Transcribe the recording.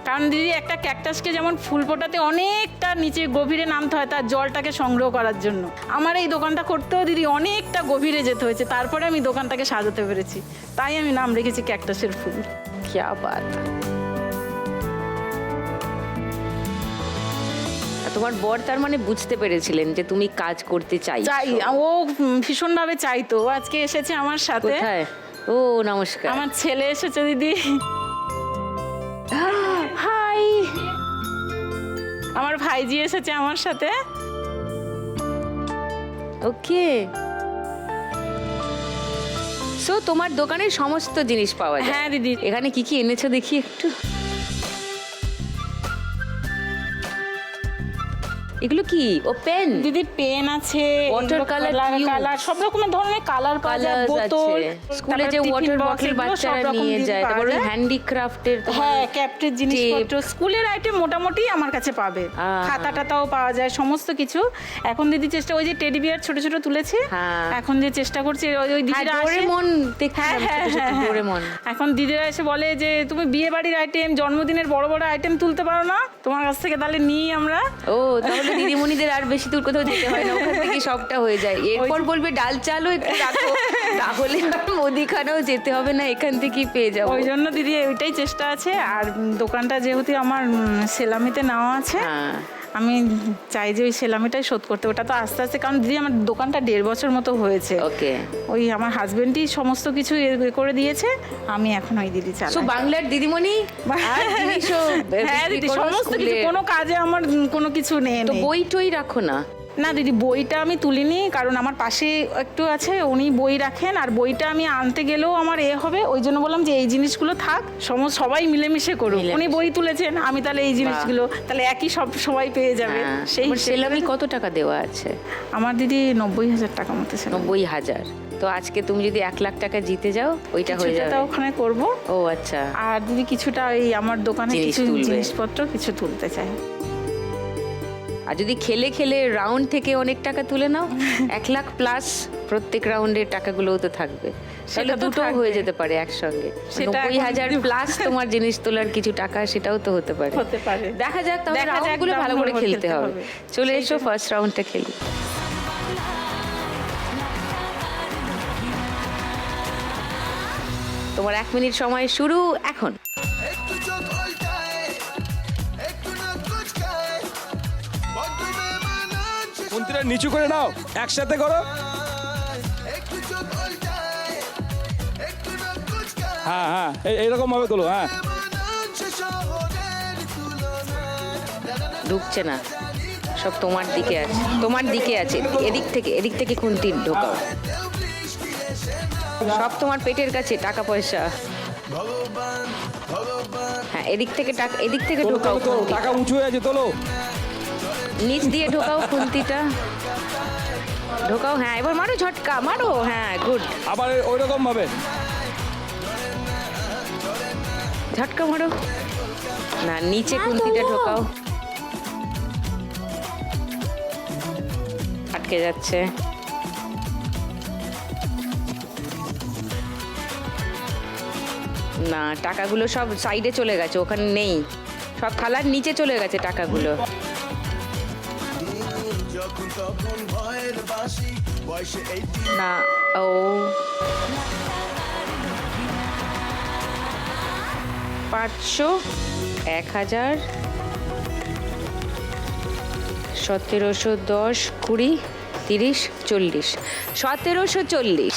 কারণ দিদি একটা ক্যাকটাসকে যেমন ফুল ফোটাতে অনেকটা নিচে গভীরে নামতে হয় তার জলটাকে সংগ্রহ করার জন্য, আমার এই দোকানটা করতেও দিদি অনেকটা গভীরে যেতে হয়েছে, তারপরে আমি দোকানটাকে সাজাতে পেরেছি। তাই আমি নাম রেখেছি ক্যাকটাসের ফুল। क्या बात। তোমার বর তার মানে বুঝতে পেরেছিলেন যে তুমি কাজ করতে চাই। ও ভীষণভাবে চাইতো। আজকে এসেছে আমার সাথে। কোথায়? ও নমস্কার। আমার ছেলে এসেছে দিদি। হাই, আমার ভাইজি এসেছে আমার সাথে। ওকে, সো তোমার দোকানে সমস্ত জিনিস পাওয়া যায়। হ্যাঁ দিদি। এখানে কি কি এনেছো দেখি একটু। এগুলো কি? ও পেন দিদি, পেন আছে, ওয়াটার কালার, কালার, সব রকমের ধরনের কালার পাওয়া যায়, বোতল, স্কুলে যে ওয়াটার বটল বাচ্চারা নিয়ে যায়, তারপরে হ্যান্ডিক্রাফটের, হ্যাঁ ক্যাপ্টের জিনিসপত্র, স্কুলের আইটেম মোটামুটি আমার কাছে পাবে। খাতা টাতাও পাওয়া যায়, সমস্ত কিছু। এখন দিদি চেষ্টা, ওই যে টেডি বিয়ার ছোট ছোট তুলেছে, এখন যে চেষ্টা করছি ওই দিদিরা আসে, এখন দিদিরা এসে বলে যে তুমি বিয়ে বাড়ির আইটেম, জন্মদিনের বড় বড় আইটেম তুলতে পারো না, তোমার কাছ থেকে তাহলে নিই আমরা। ও তাহলে দিদিমণিদের আর বেশি দূর কোথাও যেতে হয় না, ওখান থেকে সবটা হয়ে যায়। এরপর বলবে ডাল চালও একটু রাখো, তাহলে আর মুদিখানাও যেতে হবে না, এখান থেকেই পেয়ে যাবো। ওই জন্য দিদি ওইটাই চেষ্টা আছে। আর দোকানটা যেহেতু আমার সেলামিতে নেওয়া আছে, আমি চাই যে ওই সেলামিটাই শোধ করতে। ওটা তো আস্তে আস্তে, কারণ দিদি আমার দোকানটা 1.5 বছর মতো হয়েছে। ওকে, ওই আমার হাজবেন্ডই সমস্ত কিছু করে দিয়েছে, আমি এখন ওই দিদি চালাই। সো বাংলার দিদিমণি হ্যাঁ দিদি, সমস্ত কিছু, কোনো কাজে আমার কোনো কিছু নেই। তো বই টই রাখো না? না দিদি, বইটা আমি তুলিনি, কারণ আমার পাশে একটু আছে, উনি বই রাখেন, আর বইটা আমি আনতে গেলেও আমার হবে, ওই জন্য বললাম যে এই জিনিসগুলো থাক, সবাই মিলেমিশে করুক। উনি বই তুলেছেন, আমি তাহলে এই জিনিসগুলো তাহলে একই সবাই পেয়ে যাবে। সেই সেলামি কত টাকা দেওয়া আছে? আমার দিদি 90,000 টাকা মতো। 90,000। তো আজকে তুমি যদি 1 লাখ টাকা জিতে যাও, ওইটা হয়ে যাবে। ওখানে করবো। ও আচ্ছা। আর দিদি কিছুটা এই আমার দোকানে কিছু জিনিসপত্র কিছু তুলতে চাই। আর যদি খেলে খেলে রাউন্ড থেকে অনেক টাকা তুলে নাও, 1 লাখ প্লাস প্রত্যেক রাউন্ডের টাকাগুলোও তো থাকবে, তাহলে দুটো হয়ে যেতে পারে একসঙ্গে। 90,000 প্লাস তোমার জিনিস তোলার কিছু টাকা, সেটাও তো হতে পারে। দেখা যাক, তাহলে রাউন্ডগুলো ভালো করে খেলতে হবে। চলে এসো, ফার্স্ট রাউন্ডটা খেলি। তোমার 1 মিনিট সময় শুরু এখন। কুন্তিটা নিচু করে নাও, একসাথে করো। হ্যাঁ হ্যাঁ, এইরকম ভাবে তোলো। হ্যাঁ, ঢুকছে না, সব তোমার দিকে আছে, তোমার দিকে আছে। এদিক থেকে কুন্তি ঢোকাও, সব তোমার পেটের কাছে, টাকা পয়সা। হ্যাঁ, এদিক থেকে ঢোকাও। টাকা উঁচু হয়ে আছে, তোলো। নিচ দিয়ে ঢোকাও, খুন্তিটা ঢোকাও। হ্যাঁ, এবার মারো, ঝটকা মারো। হ্যাঁ, গুড। আবার ওইরকম ভাবে ঝটকা মারো। না, নিচে খুন্তিটা ঢোকাও। আটকে যাচ্ছে। না, টাকাগুলো সব সাইডে চলে গেছে, ওখানে নেই, সব থালার নিচে চলে গেছে টাকাগুলো। না, ও 500, 1000, 1710, 20, 30, 40, 1740।